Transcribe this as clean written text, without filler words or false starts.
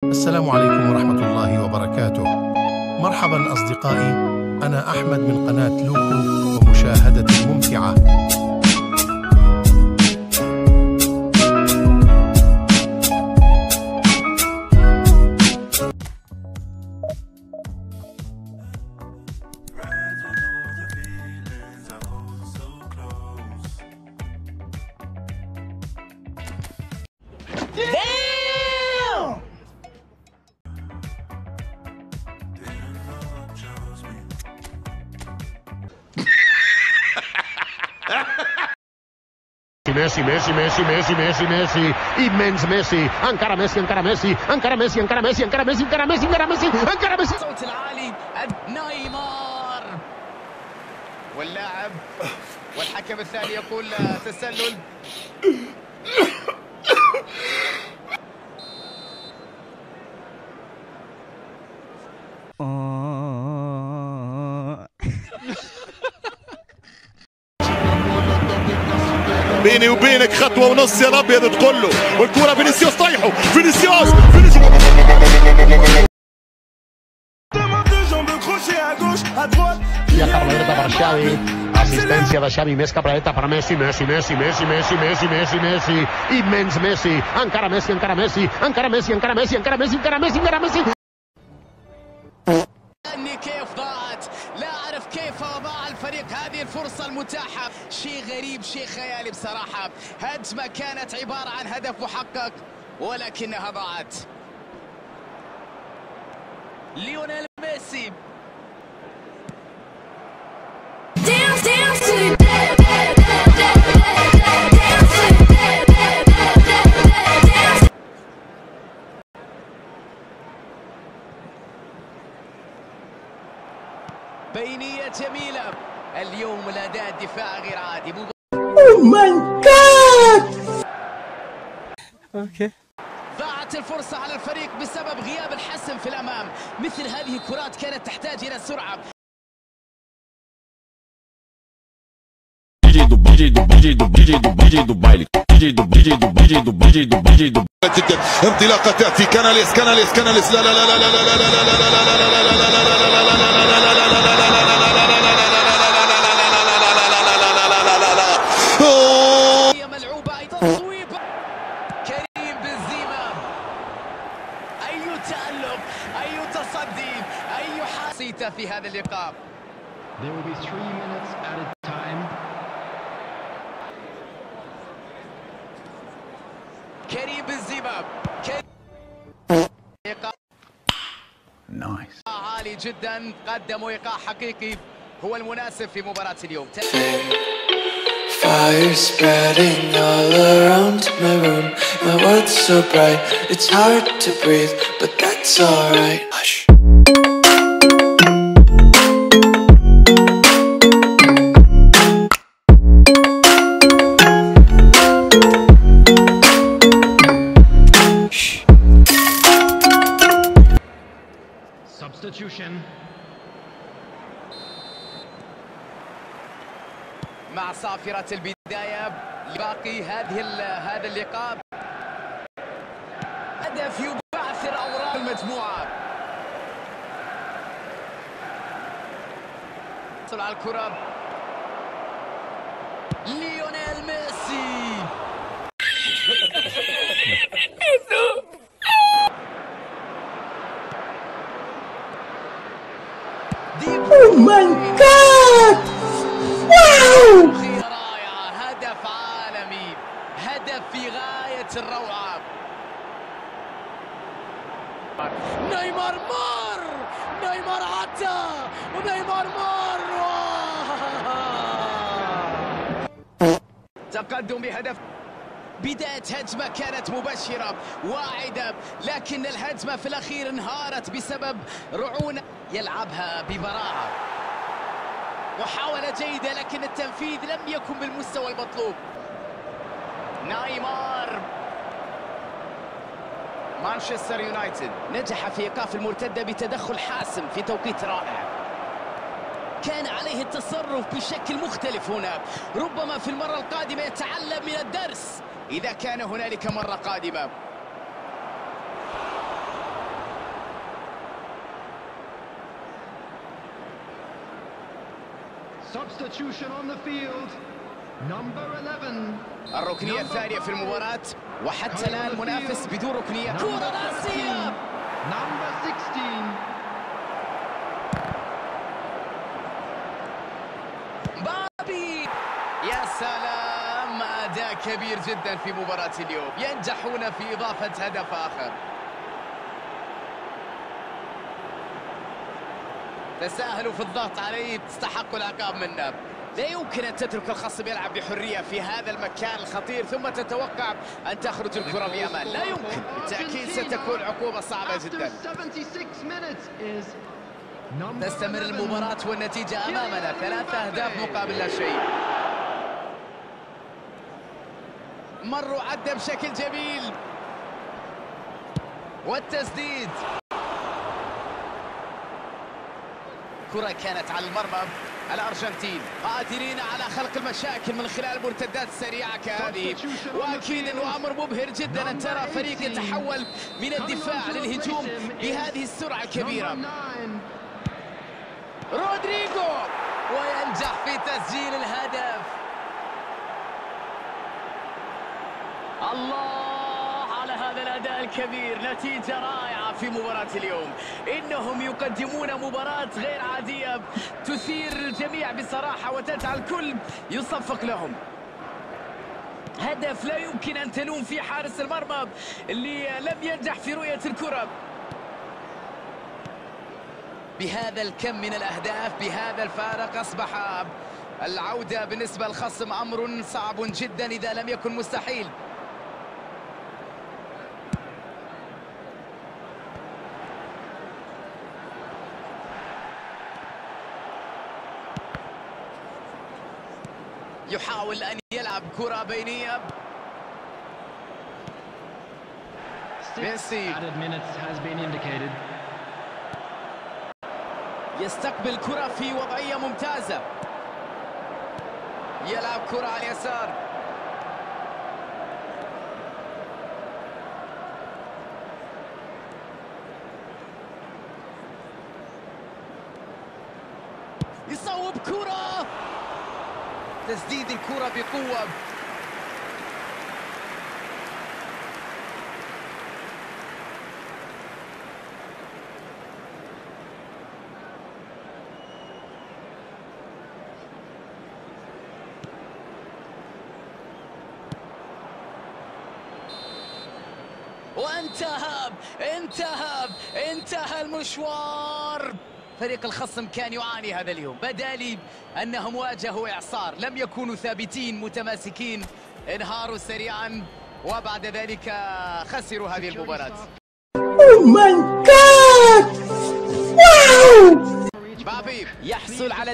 السلام عليكم ورحمة الله وبركاته. مرحبا أصدقائي، أنا أحمد من قناة لوكو ومشاهدة ممتعة. Messi, immens Messi, encara Messi. الصوت العالي نيمار واللاعب والحكم الثاني يقول تسلل. بيني وبينك خطوه ونص يا الابيض تقول له، والكره فينيسيوس طيحوا فينيسيوس I a Carleta per Xavi, assistència de Xavi, més Carleta per Messi, immens Messi, encara Messi. أني كيف ضاعت، لا أعرف كيف ضاع الفريق هذه الفرصة المتاحة. شيء غريب، شيء خيالي بصراحة. هجمة كانت عبارة عن هدف محقق ولكنها ضاعت. ليونيل ميسي بينية جميلة. اليوم الأداء الدفاع غير عادي. Oh my God! Okay. ضاعت الفرصة على الفريق بسبب غياب الحسم في الأمام. مثل هذه الكرات كانت تحتاج إلى سرعة. انطلاقه تاتي كاناليس لا لا لا لا لا لا لا هي ملعوبة أيضا. تصويب كريم بنزيما. أي تألق، أي تصدي، أي حاسيته في هذا اللقاء. There will be 3 minutes at a time. كريم بنزيما. Nice. عالي جدا، قدموا إيقاع حقيقي هو المناسب في مباراة اليوم. Fire spreading all around my room. My world's so bright, it's hard to breathe, but that's alright. Hush. Substitution. مع صافرة البداية لباقي هذا اللقاء. هدف يبعثر أوراق المجموعة. يحصل على الكرة ليونيل ميسي. Oh my God! Wow! رائعة، هدف عالمي، هدف في غاية الروعة. نيمار عدى ونيمار تقدم بهدف. بداية هجمة كانت مبشرة واعدة، لكن الهجمة في الأخير انهارت بسبب رعونة يلعبها ببراعة. محاولة جيدة لكن التنفيذ لم يكن بالمستوى المطلوب. نيمار. مانشستر يونايتد نجح في إيقاف المرتدة بتدخل حاسم في توقيت رائع. كان عليه التصرف بشكل مختلف هنا. ربما في المرة القادمة يتعلم من الدرس إذا كان هنالك مرة قادمة. Substitution on the field. Number 11. الركنية الثانية في المباراة، وحتى الآن منافس بدون ركنية. كرة راسية. Number 16. بابي، يا سلام، أداء كبير جدا في مباراة اليوم، ينجحون في إضافة هدف آخر. تساهلوا في الضغط عليه، تستحقوا العقاب منه. لا يمكن أن تترك الخصم يلعب بحرية في هذا المكان الخطير ثم تتوقع أن تخرج الكرة بأمان، لا يمكن. بالتأكيد ستكون عقوبة صعبة جدا. تستمر المباراة والنتيجة أمامنا، 3 أهداف مقابل لا شيء. مروا عدى بشكل جميل، والتسديد. كرة كانت على المرمى. الأرجنتين قادرين على خلق المشاكل من خلال المرتدات السريعة كهذه، وأكيد أنه أمر مبهر جدا أن ترى فريق يتحول من الدفاع للهجوم بهذه السرعة الكبيرة. رودريغو، وينجح في تسجيل الهدف. الله على هذا الأداء الكبير، نتيجة رائعة في مباراة اليوم. إنهم يقدمون مباراة غير عادية تثير الجميع بصراحة وتجعل الكل يصفق لهم. هدف لا يمكن أن تلوم فيه حارس المرمى اللي لم ينجح في رؤية الكرة. بهذا الكم من الأهداف، بهذا الفارق، أصبح العودة بالنسبة للخصم أمر صعب جدا إذا لم يكن مستحيل. يحاول أن يلعب كرة بينية. ميسي يستقبل كرة في وضعية ممتازة، يلعب كرة على اليسار. يصوب كرة، تسديد الكرة بقوة. انتهى المشوار. فريق الخصم كان يعاني هذا اليوم، بدا لي أنهم واجهوا إعصار، لم يكونوا ثابتين متماسكين، انهاروا سريعا وبعد ذلك خسروا هذه المباراة. Oh my God! Wow! بابي يحصل على